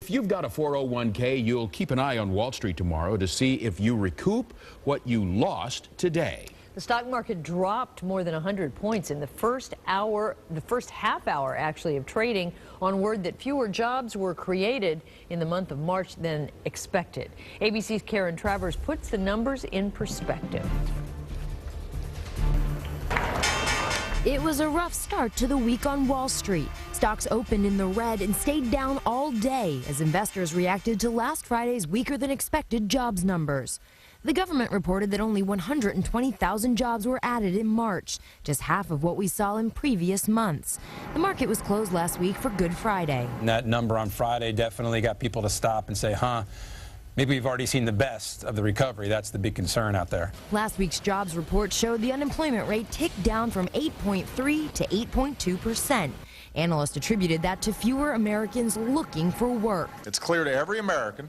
If you've got a 401k, you'll keep an eye on Wall Street tomorrow to see if you recoup what you lost today. The stock market dropped more than 100 points in the first half hour actually of trading on word that fewer jobs were created in the month of March than expected. ABC's Karen Travers puts the numbers in perspective. It was a rough start to the week on Wall Street. Stocks opened in the red and stayed down all day as investors reacted to last Friday's weaker than expected jobs numbers. The government reported that only 120,000 jobs were added in March, just half of what we saw in previous months. The market was closed last week for Good Friday. That number on Friday definitely got people to stop and say, maybe we've already seen the best of the recovery. That's the big concern out there. Last week's jobs report showed the unemployment rate ticked down from 8.3 to 8.2%. Analysts attributed that to fewer Americans looking for work. It's clear to every American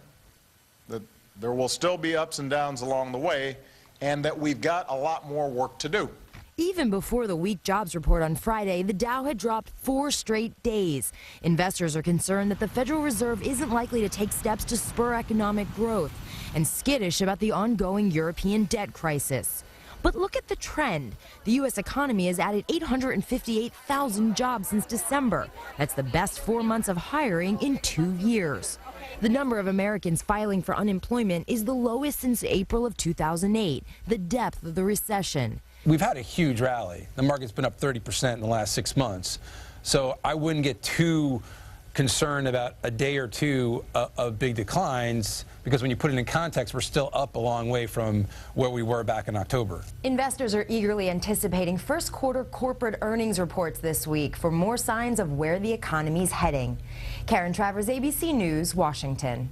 that there will still be ups and downs along the way, and that we've got a lot more work to do. Even before the weak jobs report on Friday, the Dow had dropped 4 straight days. Investors are concerned that the Federal Reserve isn't likely to take steps to spur economic growth and skittish about the ongoing European debt crisis. But look at the trend. The U.S. economy has added 858,000 jobs since December. That's the best 4 months of hiring in 2 years. The number of Americans filing for unemployment is the lowest since April of 2008, the depth of the recession. We've had a huge rally. The market's been up 30% in the last 6 months. So I wouldn't get too concerned about a day or two of big declines, because when you put it in context, we're still up a long way from where we were back in October. Investors are eagerly anticipating first quarter corporate earnings reports this week for more signs of where the economy's heading. Karen Travers, ABC News, Washington.